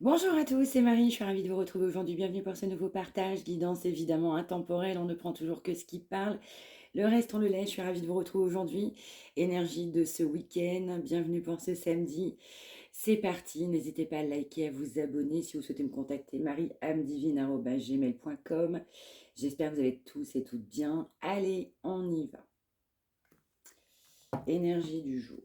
Bonjour à tous, c'est Marie, je suis ravie de vous retrouver aujourd'hui. Bienvenue pour ce nouveau partage, guidance évidemment intemporelle, on ne prend toujours que ce qui parle. Le reste, on le laisse, je suis ravie de vous retrouver aujourd'hui. Énergie de ce week-end, bienvenue pour ce samedi. C'est parti, n'hésitez pas à liker, à vous abonner si vous souhaitez me contacter, marieamdivine@gmail.com. J'espère que vous allez tous et toutes bien. Allez, on y va. Énergie du jour.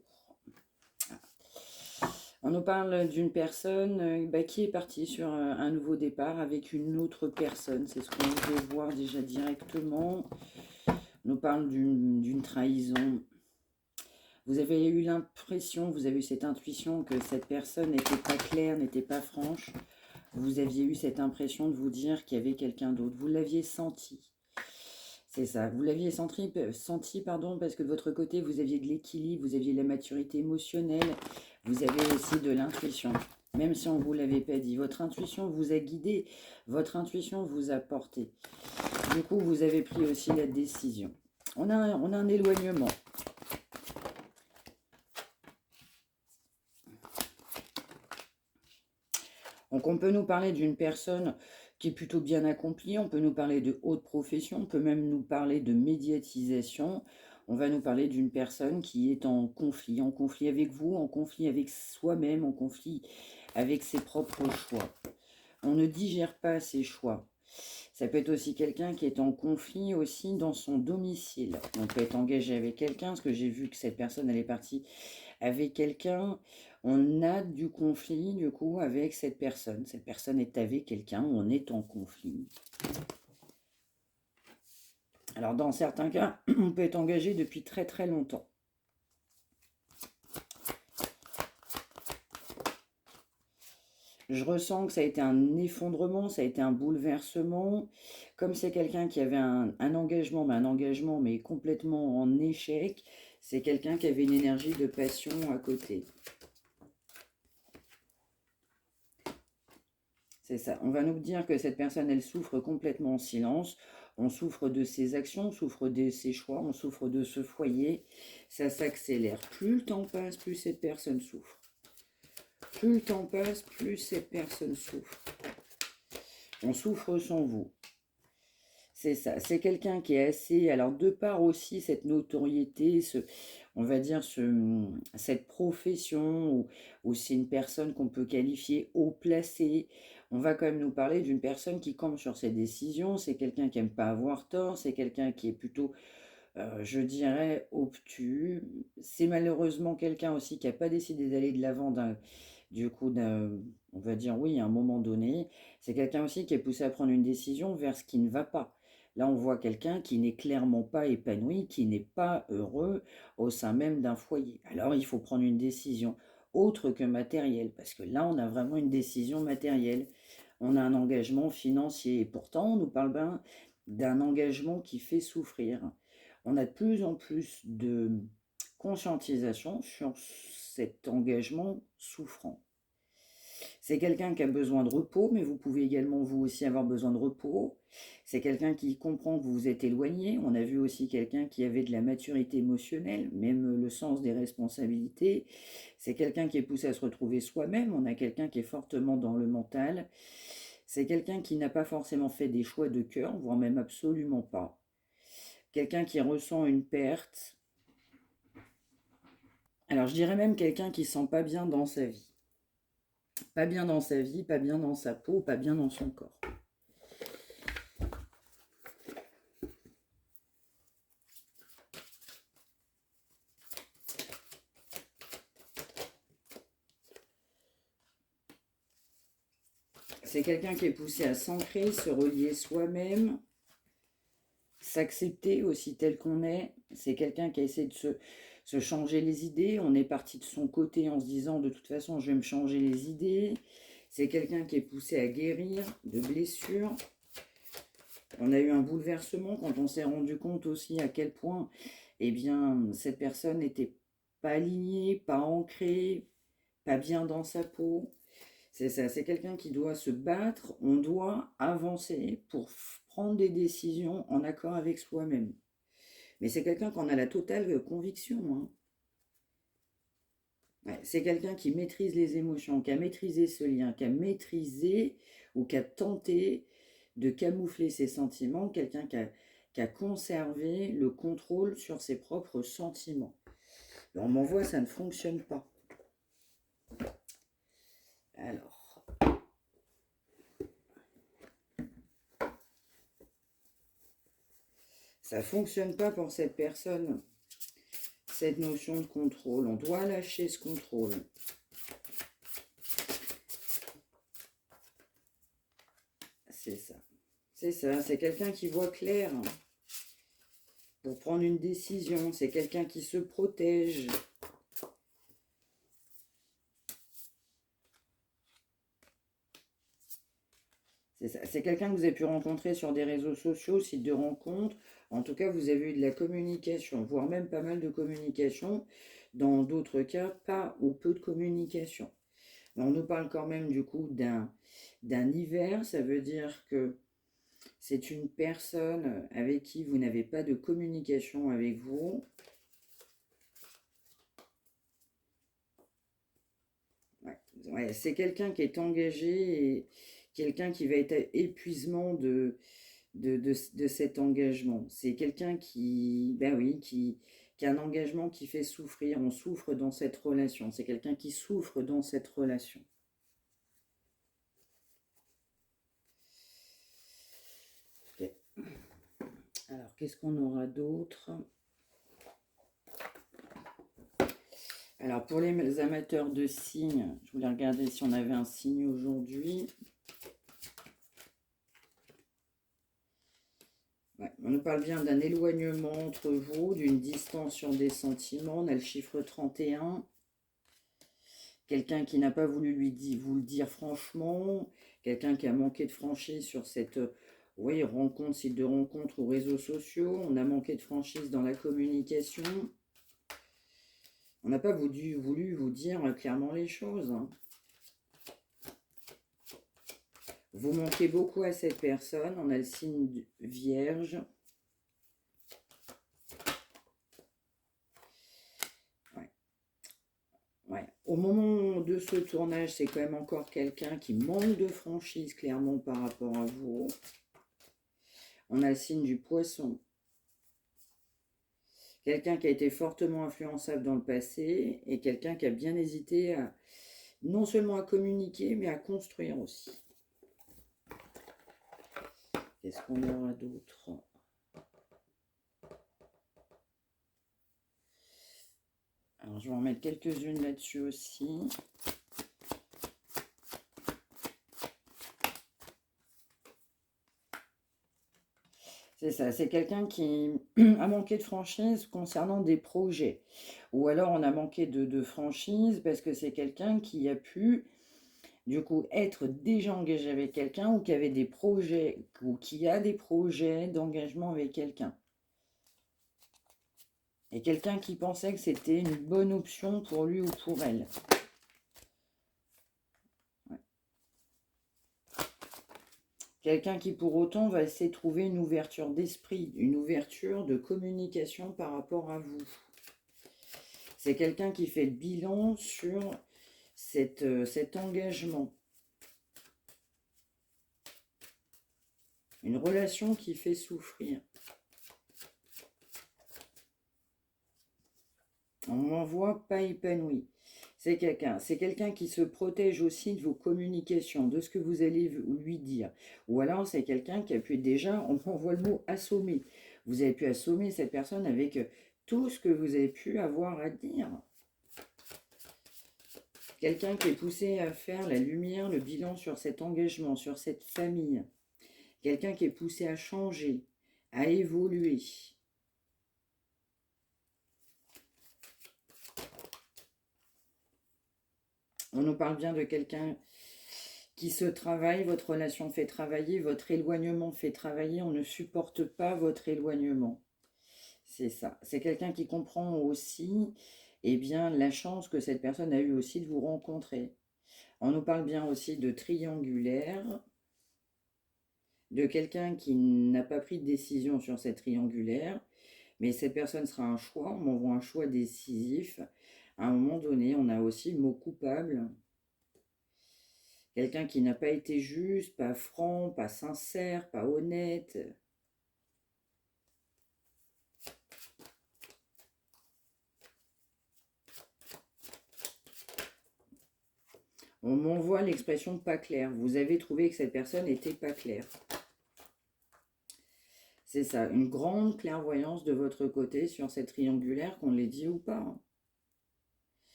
On nous parle d'une personne qui est partie sur un nouveau départ avec une autre personne. C'est ce qu'on veut voir déjà directement. On nous parle d'une trahison. Vous avez eu l'impression, vous avez eu cette intuition que cette personne n'était pas claire, n'était pas franche. Vous aviez eu cette impression de vous dire qu'il y avait quelqu'un d'autre. Vous l'aviez senti. C'est ça. Vous l'aviez senti, pardon, parce que de votre côté, vous aviez de l'équilibre, vous aviez de la maturité émotionnelle, vous avez aussi de l'intuition. Même si on ne vous l'avait pas dit, votre intuition vous a guidé, votre intuition vous a porté. Du coup, vous avez pris aussi la décision. On a un éloignement. Donc, on peut nous parler d'une personne qui est plutôt bien accomplie, on peut nous parler de haute profession, on peut même nous parler de médiatisation. On va nous parler d'une personne qui est en conflit avec vous, en conflit avec soi-même, en conflit avec ses propres choix. On ne digère pas ses choix. Ça peut être aussi quelqu'un qui est en conflit aussi dans son domicile. On peut être engagé avec quelqu'un, parce que j'ai vu que cette personne, elle est partie avec quelqu'un. On a du conflit, du coup, avec cette personne. Cette personne est avec quelqu'un, on est en conflit. Alors, dans certains cas, on peut être engagé depuis très très longtemps. Je ressens que ça a été un effondrement, ça a été un bouleversement. Comme c'est quelqu'un qui avait un engagement, mais complètement en échec, c'est quelqu'un qui avait une énergie de passion à côté. C'est ça. On va nous dire que cette personne, elle souffre complètement en silence. On souffre de ses actions, on souffre de ses choix, on souffre de ce foyer. Ça s'accélère. Plus le temps passe, plus cette personne souffre. Plus le temps passe, plus cette personne souffre. On souffre sans vous. C'est ça. C'est quelqu'un qui est assez. Alors, de part aussi cette notoriété, on va dire cette profession, où c'est une personne qu'on peut qualifier haut placée. On va quand même nous parler d'une personne qui campe sur ses décisions. C'est quelqu'un qui n'aime pas avoir tort. C'est quelqu'un qui est plutôt, je dirais, obtus. C'est malheureusement quelqu'un aussi qui n'a pas décidé d'aller de l'avant on va dire oui, à un moment donné. C'est quelqu'un aussi qui est poussé à prendre une décision vers ce qui ne va pas. Là, on voit quelqu'un qui n'est clairement pas épanoui, qui n'est pas heureux au sein même d'un foyer. Alors, il faut prendre une décision autre que matérielle, parce que là, on a vraiment une décision matérielle. On a un engagement financier, et pourtant, on nous parle bien d'un engagement qui fait souffrir. On a de plus en plus de conscientisation sur cet engagement souffrant. C'est quelqu'un qui a besoin de repos, mais vous pouvez également vous aussi avoir besoin de repos. C'est quelqu'un qui comprend que vous vous êtes éloigné. On a vu aussi quelqu'un qui avait de la maturité émotionnelle, même le sens des responsabilités. C'est quelqu'un qui est poussé à se retrouver soi-même. On a quelqu'un qui est fortement dans le mental. C'est quelqu'un qui n'a pas forcément fait des choix de cœur, voire même absolument pas. Quelqu'un qui ressent une perte. Alors je dirais même quelqu'un qui ne se sent pas bien dans sa vie. Pas bien dans sa vie, pas bien dans sa peau, pas bien dans son corps. C'est quelqu'un qui est poussé à s'ancrer, se relier soi-même, s'accepter aussi tel qu'on est. C'est quelqu'un qui a essayé de se changer les idées. On est parti de son côté en se disant de toute façon je vais me changer les idées. C'est quelqu'un qui est poussé à guérir de blessures. On a eu un bouleversement quand on s'est rendu compte aussi à quel point cette personne n'était pas alignée, pas ancrée, pas bien dans sa peau. C'est ça, c'est quelqu'un qui doit se battre, on doit avancer pour prendre des décisions en accord avec soi-même. Mais c'est quelqu'un qu'on a la totale conviction, hein. Ouais, c'est quelqu'un qui maîtrise les émotions, qui a maîtrisé ce lien, qui a maîtrisé ou qui a tenté de camoufler ses sentiments, quelqu'un qui a conservé le contrôle sur ses propres sentiments. On m'envoie, ça ne fonctionne pas. Alors, ça ne fonctionne pas pour cette personne, cette notion de contrôle. On doit lâcher ce contrôle. C'est ça. C'est ça, c'est quelqu'un qui voit clair pour prendre une décision. C'est quelqu'un qui se protège. C'est ça. C'est quelqu'un que vous avez pu rencontrer sur des réseaux sociaux, sites de rencontres. En tout cas, vous avez eu de la communication, voire même pas mal de communication. Dans d'autres cas, pas ou peu de communication. Mais on nous parle quand même du coup d'un hiver. Ça veut dire que c'est une personne avec qui vous n'avez pas de communication avec vous. Ouais, ouais, c'est quelqu'un qui est engagé et quelqu'un qui va être à épuisement de cet engagement. C'est quelqu'un qui, ben oui, qui a un engagement qui fait souffrir. On souffre dans cette relation. C'est quelqu'un qui souffre dans cette relation. Ok. Alors, qu'est-ce qu'on aura d'autre? Alors, pour les amateurs de signes, je voulais regarder si on avait un signe aujourd'hui. Ouais, on nous parle bien d'un éloignement entre vous, d'une distance sur des sentiments. On a le chiffre 31. Quelqu'un qui n'a pas voulu vous le dire franchement. Quelqu'un qui a manqué de franchise sur cette oui, rencontre, site de rencontre ou réseaux sociaux. On a manqué de franchise dans la communication. On n'a pas voulu vous dire clairement les choses. Hein. Vous manquez beaucoup à cette personne. On a le signe vierge. Ouais. Ouais. Au moment de ce tournage, c'est quand même encore quelqu'un qui manque de franchise clairement par rapport à vous. On a le signe du poisson. Quelqu'un qui a été fortement influençable dans le passé et quelqu'un qui a bien hésité à, non seulement à communiquer, mais à construire aussi. Qu'est-ce qu'on aura d'autre? Alors, je vais en mettre quelques-unes là-dessus aussi. C'est ça, c'est quelqu'un qui a manqué de franchise concernant des projets. Ou alors on a manqué de franchise parce que c'est quelqu'un qui a pu, du coup, être déjà engagé avec quelqu'un ou qui avait des projets, ou qui a des projets d'engagement avec quelqu'un. Et quelqu'un qui pensait que c'était une bonne option pour lui ou pour elle. Ouais. Quelqu'un qui pour autant va essayer de trouver une ouverture d'esprit, une ouverture de communication par rapport à vous. C'est quelqu'un qui fait le bilan sur cet engagement. Une relation qui fait souffrir. On m'envoie pas épanoui. C'est quelqu'un qui se protège aussi de vos communications, de ce que vous allez lui dire. Ou alors c'est quelqu'un qui a pu déjà, on m'envoie le mot assommer. Vous avez pu assommer cette personne avec tout ce que vous avez pu avoir à dire. Quelqu'un qui est poussé à faire la lumière, le bilan sur cet engagement, sur cette famille. Quelqu'un qui est poussé à changer, à évoluer. On nous parle bien de quelqu'un qui se travaille, votre relation fait travailler, votre éloignement fait travailler, on ne supporte pas votre éloignement. C'est ça. C'est quelqu'un qui comprend aussi eh bien, la chance que cette personne a eue aussi de vous rencontrer. On nous parle bien aussi de triangulaire, de quelqu'un qui n'a pas pris de décision sur cette triangulaire, mais cette personne sera un choix, on m'envoie un choix décisif, À un moment donné, on a aussi le mot coupable. Quelqu'un qui n'a pas été juste, pas franc, pas sincère, pas honnête. On m'envoie l'expression pas claire. Vous avez trouvé que cette personne n'était pas claire. C'est ça, une grande clairvoyance de votre côté sur cette triangulaire, qu'on l'ait dit ou pas.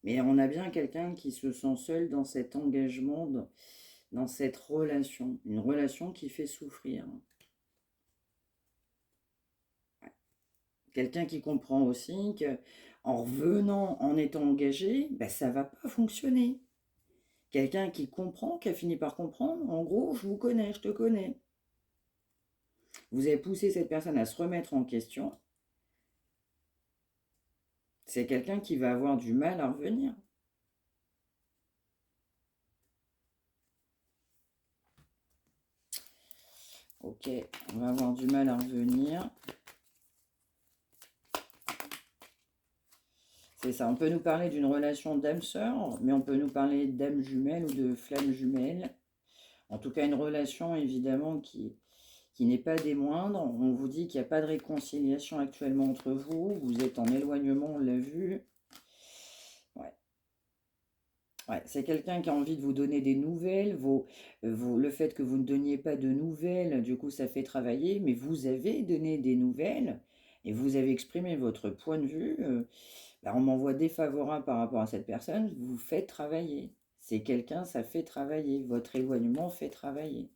Mais on a bien quelqu'un qui se sent seul dans cet engagement, dans cette relation. Une relation qui fait souffrir. Quelqu'un qui comprend aussi que en revenant, en étant engagé, ben, ça ne va pas fonctionner. Quelqu'un qui comprend, qui a fini par comprendre, en gros, je vous connais, je te connais. Vous avez poussé cette personne à se remettre en question. C'est quelqu'un qui va avoir du mal à revenir. Ok, on va avoir du mal à revenir. C'est ça, on peut nous parler d'une relation d'âme-sœur, mais on peut nous parler d'âme jumelle ou de flamme jumelle. En tout cas, une relation, évidemment, qui n'est pas des moindres. On vous dit qu'il n'y a pas de réconciliation actuellement entre vous. Vous êtes en éloignement, on l'a vu. Ouais. Ouais, c'est quelqu'un qui a envie de vous donner des nouvelles. Le fait que vous ne donniez pas de nouvelles, du coup, ça fait travailler. Mais vous avez donné des nouvelles et vous avez exprimé votre point de vue. On m'envoie défavorable par rapport à cette personne. Vous faites travailler. C'est quelqu'un, ça fait travailler. Votre éloignement fait travailler.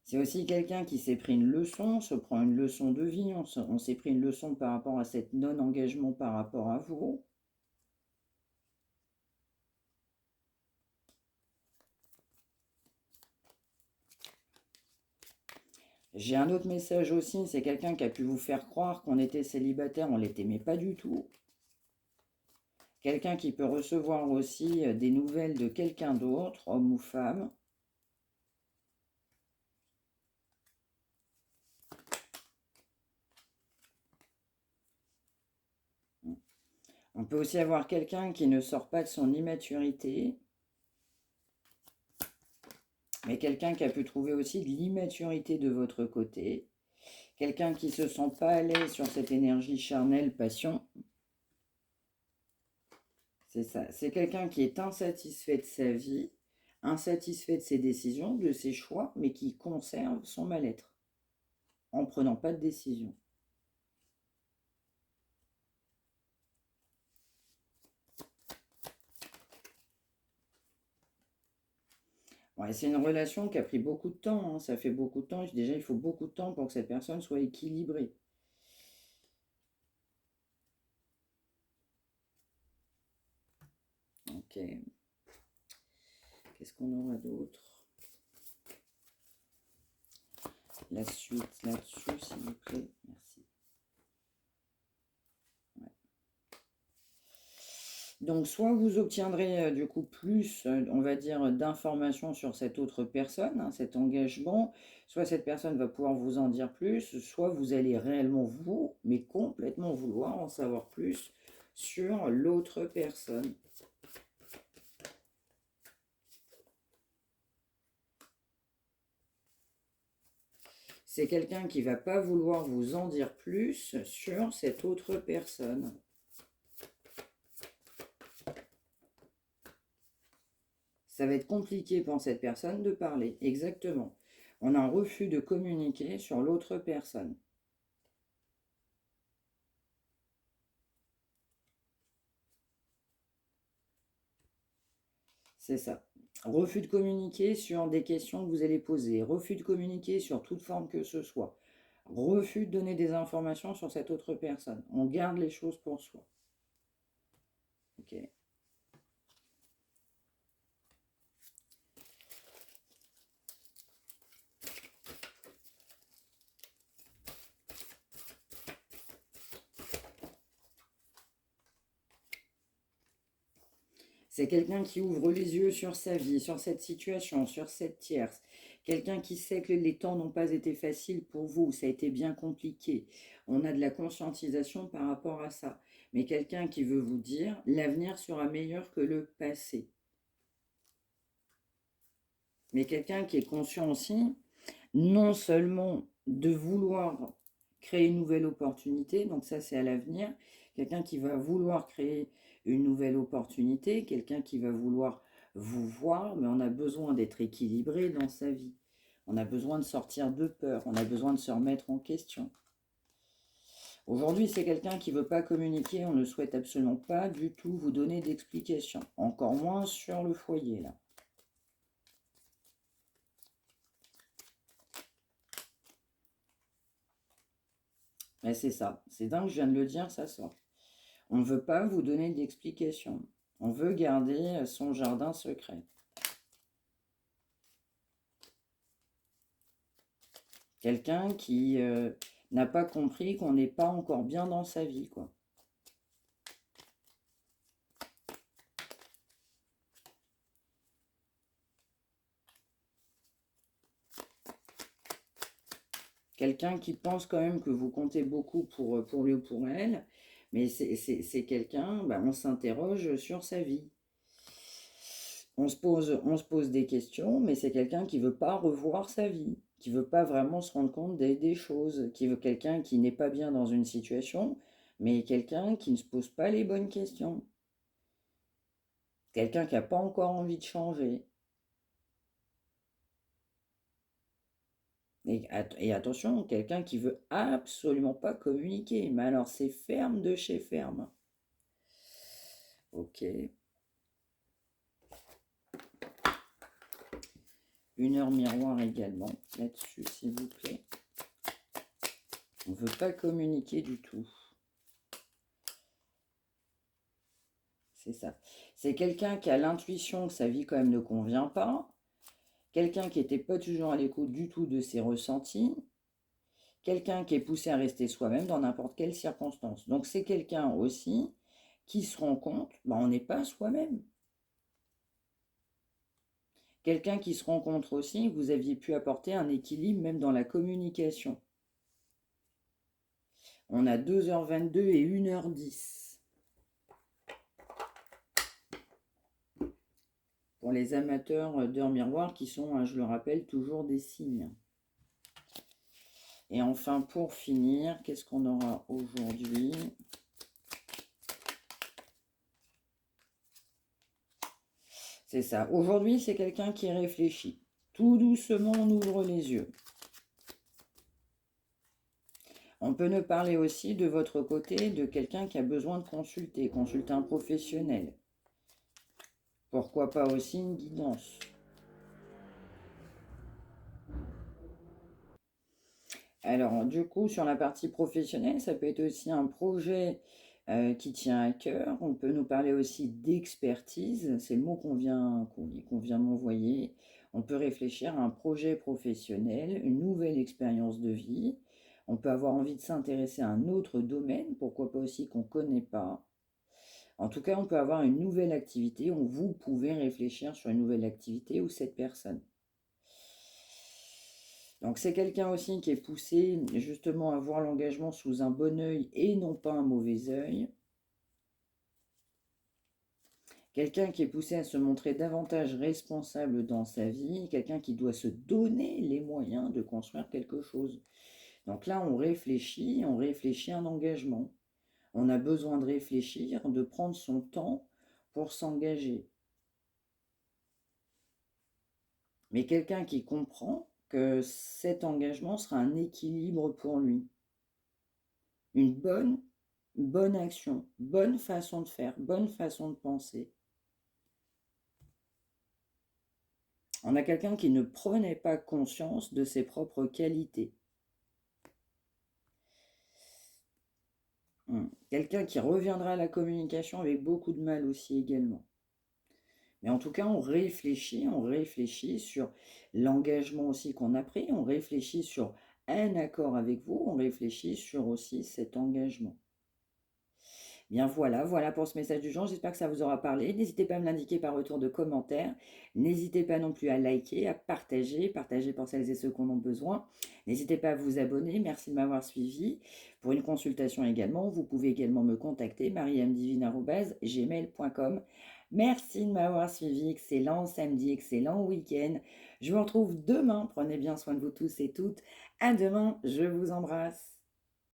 C'est aussi quelqu'un qui s'est pris une leçon, se prend une leçon de vie, on s'est pris une leçon par rapport à cette non-engagement par rapport à vous. J'ai un autre message aussi, c'est quelqu'un qui a pu vous faire croire qu'on était célibataire, on ne l'était mais pas du tout. Quelqu'un qui peut recevoir aussi des nouvelles de quelqu'un d'autre, homme ou femme. On peut aussi avoir quelqu'un qui ne sort pas de son immaturité, mais quelqu'un qui a pu trouver aussi de l'immaturité de votre côté. Quelqu'un qui ne se sent pas à l'aise sur cette énergie charnelle, passion. C'est ça. C'est quelqu'un qui est insatisfait de sa vie, insatisfait de ses décisions, de ses choix, mais qui conserve son mal-être en ne prenant pas de décision. Ouais, c'est une relation qui a pris beaucoup de temps, hein. Ça fait beaucoup de temps. Déjà, il faut beaucoup de temps pour que cette personne soit équilibrée. Ok. Qu'est-ce qu'on aura d'autre? La suite là-dessus, s'il vous plaît. Merci. Ouais. Donc, soit vous obtiendrez du coup plus, on va dire, d'informations sur cette autre personne, hein, cet engagement, soit cette personne va pouvoir vous en dire plus, soit vous allez réellement vous, mais complètement vouloir en savoir plus sur l'autre personne. C'est quelqu'un qui ne va pas vouloir vous en dire plus sur cette autre personne. Ça va être compliqué pour cette personne de parler, exactement. On a un refus de communiquer sur l'autre personne. C'est ça. Refus de communiquer sur des questions que vous allez poser. Refus de communiquer sur toute forme que ce soit. Refus de donner des informations sur cette autre personne. On garde les choses pour soi. Ok. C'est quelqu'un qui ouvre les yeux sur sa vie, sur cette situation, sur cette tierce. Quelqu'un qui sait que les temps n'ont pas été faciles pour vous, ça a été bien compliqué. On a de la conscientisation par rapport à ça. Mais quelqu'un qui veut vous dire, l'avenir sera meilleur que le passé. Mais quelqu'un qui est conscient aussi, non seulement de vouloir créer une nouvelle opportunité, donc ça c'est à l'avenir, quelqu'un qui va vouloir créer une nouvelle opportunité, quelqu'un qui va vouloir vous voir, mais on a besoin d'être équilibré dans sa vie. On a besoin de sortir de peur, on a besoin de se remettre en question. Aujourd'hui, c'est quelqu'un qui ne veut pas communiquer, on ne souhaite absolument pas du tout vous donner d'explications, encore moins sur le foyer là. Mais c'est ça, c'est dingue, je viens de le dire, ça sort. On ne veut pas vous donner d'explications. On veut garder son jardin secret. Quelqu'un qui n'a pas compris qu'on n'est pas encore bien dans sa vie, quoi. Quelqu'un qui pense quand même que vous comptez beaucoup pour lui ou pour elle, mais c'est quelqu'un, bah, on s'interroge sur sa vie. On se pose des questions, mais c'est quelqu'un qui ne veut pas revoir sa vie, qui ne veut pas vraiment se rendre compte des choses, qui veut quelqu'un qui n'est pas bien dans une situation, mais quelqu'un qui ne se pose pas les bonnes questions. Quelqu'un qui n'a pas encore envie de changer. Et attention, quelqu'un qui veut absolument pas communiquer, mais alors c'est ferme de chez ferme. Ok. Une heure miroir également, là-dessus, s'il vous plaît. On ne veut pas communiquer du tout. C'est ça. C'est quelqu'un qui a l'intuition que sa vie quand même ne convient pas. Quelqu'un qui n'était pas toujours à l'écoute du tout de ses ressentis. Quelqu'un qui est poussé à rester soi-même dans n'importe quelle circonstance. Donc c'est quelqu'un aussi qui se rend compte, on n'est pas soi-même. Quelqu'un qui se rend compte aussi que vous aviez pu apporter un équilibre même dans la communication. On a 2h22 et 1h10. Pour les amateurs d'heures miroirs qui sont, je le rappelle, toujours des signes. Et enfin, pour finir, qu'est-ce qu'on aura aujourd'hui ? C'est ça. Aujourd'hui, c'est quelqu'un qui réfléchit. Tout doucement, on ouvre les yeux. On peut nous parler aussi de votre côté de quelqu'un qui a besoin de consulter un professionnel. Pourquoi pas aussi une guidance. Alors, du coup, sur la partie professionnelle, ça peut être aussi un projet qui tient à cœur. On peut nous parler aussi d'expertise, c'est le mot qu'on vient m'envoyer. On peut réfléchir à un projet professionnel, une nouvelle expérience de vie. On peut avoir envie de s'intéresser à un autre domaine, pourquoi pas aussi qu'on ne connaît pas. En tout cas, on peut avoir une nouvelle activité, vous pouvez réfléchir sur une nouvelle activité ou cette personne. Donc c'est quelqu'un aussi qui est poussé justement à voir l'engagement sous un bon œil et non pas un mauvais œil. Quelqu'un qui est poussé à se montrer davantage responsable dans sa vie, quelqu'un qui doit se donner les moyens de construire quelque chose. Donc là, on réfléchit un engagement. On a besoin de réfléchir, de prendre son temps pour s'engager. Mais quelqu'un qui comprend que cet engagement sera un équilibre pour lui. Une bonne action, bonne façon de faire, bonne façon de penser. On a quelqu'un qui ne prenait pas conscience de ses propres qualités. Quelqu'un qui reviendra à la communication avec beaucoup de mal aussi également. Mais en tout cas, on réfléchit sur l'engagement aussi qu'on a pris, on réfléchit sur un accord avec vous, on réfléchit sur aussi cet engagement. Bien voilà pour ce message du jour. J'espère que ça vous aura parlé. N'hésitez pas à me l'indiquer par retour de commentaires. N'hésitez pas non plus à liker, à partager pour celles et ceux qui en ont besoin. N'hésitez pas à vous abonner. Merci de m'avoir suivi. Pour une consultation également, vous pouvez également me contacter, mariamdivine@gmail.com. Merci de m'avoir suivi. Excellent samedi, excellent week-end. Je vous retrouve demain. Prenez bien soin de vous tous et toutes. À demain. Je vous embrasse.